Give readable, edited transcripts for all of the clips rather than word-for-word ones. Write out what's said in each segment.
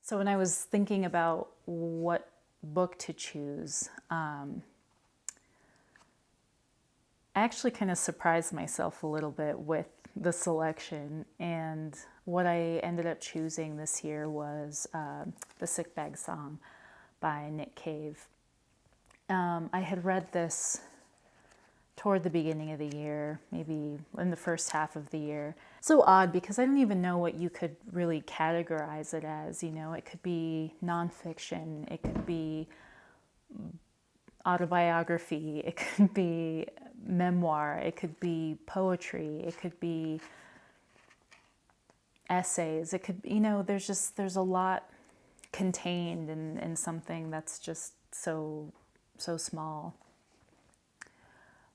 So when I was thinking about what book to choose, I actually kind of surprised myself a little bit with the selection, and what I ended up choosing this year was The Sick Bag Song by Nick Cave. I had read this toward the beginning of the year, maybe in the first half of the year. So odd because I don't even know what you could really categorize it as. You know, it could be nonfiction, it could be autobiography, it could be memoir, it could be poetry, it could be essays, it could, there's a lot contained in something that's just so small.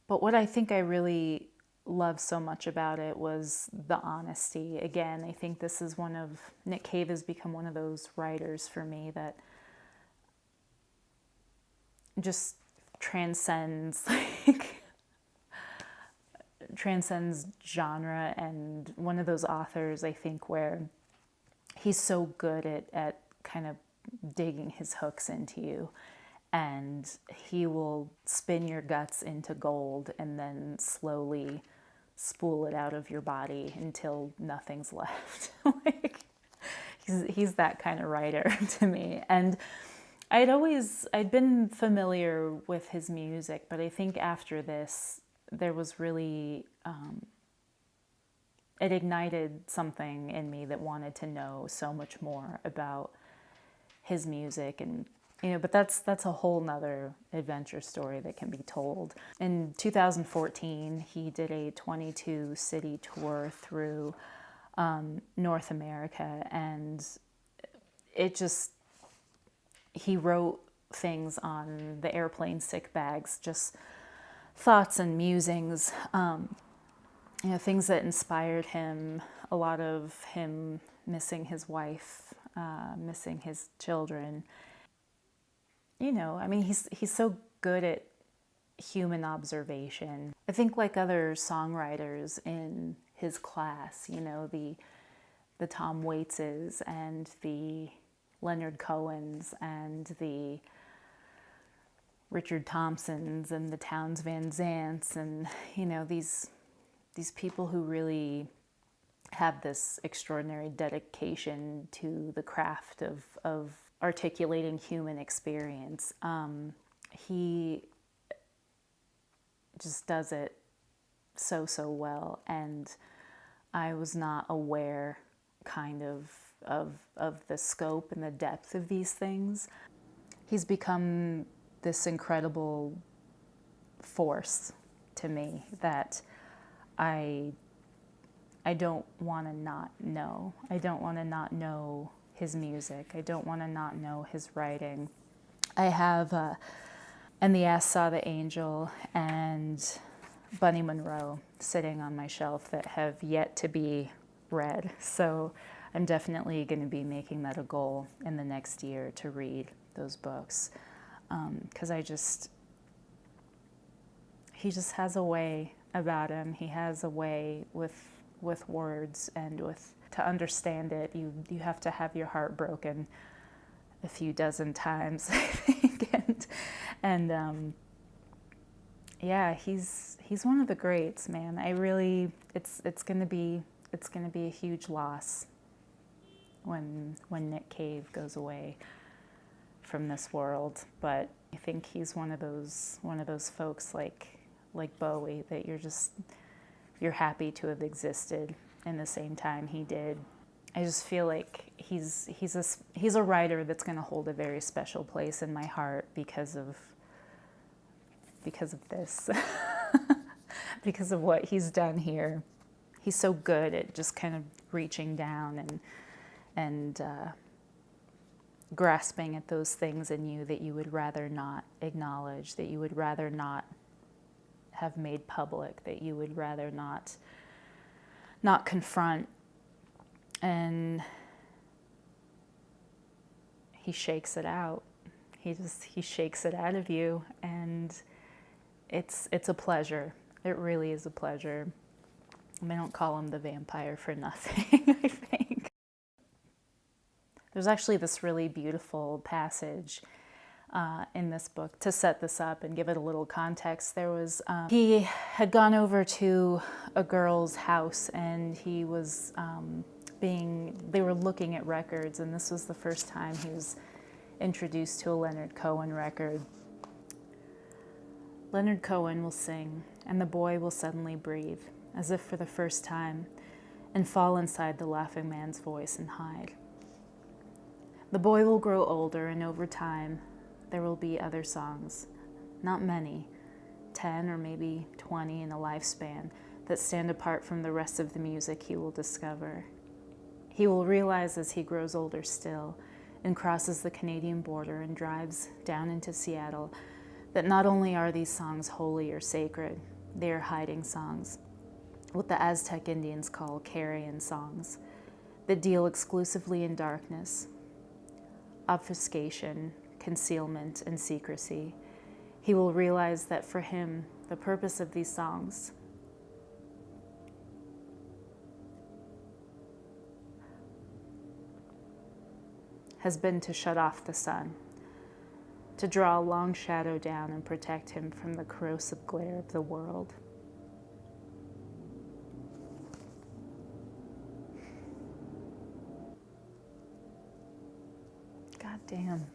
But what I think I really loved so much about it was the honesty. Again, I think this is Nick Cave has become one of those writers for me that just transcends genre, and one of those authors I think where he's so good at kind of digging his hooks into you, and he will spin your guts into gold and then slowly spool it out of your body until nothing's left. He's that kind of writer to me. And I'd been familiar with his music, but I think after this, there was really, it ignited something in me that wanted to know so much more about his music. And but that's a whole nother adventure story that can be told. In 2014, he did a 22-city tour through North America, and he wrote things on the airplane sick bags, just thoughts and musings, things that inspired him. A lot of him missing his wife, missing his children. He's so good at human observation. I think like other songwriters in his class, the Tom Waitses and the Leonard Cohens and the Richard Thompsons and the Townes Van Zants, and these people who really have this extraordinary dedication to the craft of articulating human experience. He just does it so well, and I was not aware kind of the scope and the depth of these things. He's become this incredible force to me that I don't want to not know. I don't want to not know his music. I don't want to not know his writing. I have And the Ass Saw the Angel and Bunny Monroe sitting on my shelf that have yet to be read. So I'm definitely going to be making that a goal in the next year to read those books, because he just has a way about him. He has a way with words and to understand it. You have to have your heart broken a few dozen times, I think. And he's one of the greats, man. It's gonna be a huge loss when Nick Cave goes away from this world. But I think he's one of those folks like Bowie that you're happy to have existed in the same time he did. I just feel like he's a writer that's going to hold a very special place in my heart because of this, because of what he's done here. He's so good at just kind of reaching down and grasping at those things in you that you would rather not acknowledge, that you would rather not have made public, that you would rather not confront. And he shakes it out. He shakes it out of you, and it's a pleasure. It really is a pleasure. I don't call him the vampire for nothing, I think. There's actually this really beautiful passage in this book to set this up and give it a little context. There was, he had gone over to a girl's house and he was they were looking at records, and this was the first time he was introduced to a Leonard Cohen record. Leonard Cohen will sing, and the boy will suddenly breathe, as if for the first time, and fall inside the laughing man's voice and hide. The boy will grow older, and over time, there will be other songs, not many, 10 or maybe 20 in a lifespan, that stand apart from the rest of the music he will discover. He will realize as he grows older still and crosses the Canadian border and drives down into Seattle that not only are these songs holy or sacred, they are hiding songs, what the Aztec Indians call carrion songs, that deal exclusively in darkness, obfuscation, concealment, and secrecy. He will realize that for him, the purpose of these songs has been to shut off the sun, to draw a long shadow down and protect him from the corrosive glare of the world. God damn.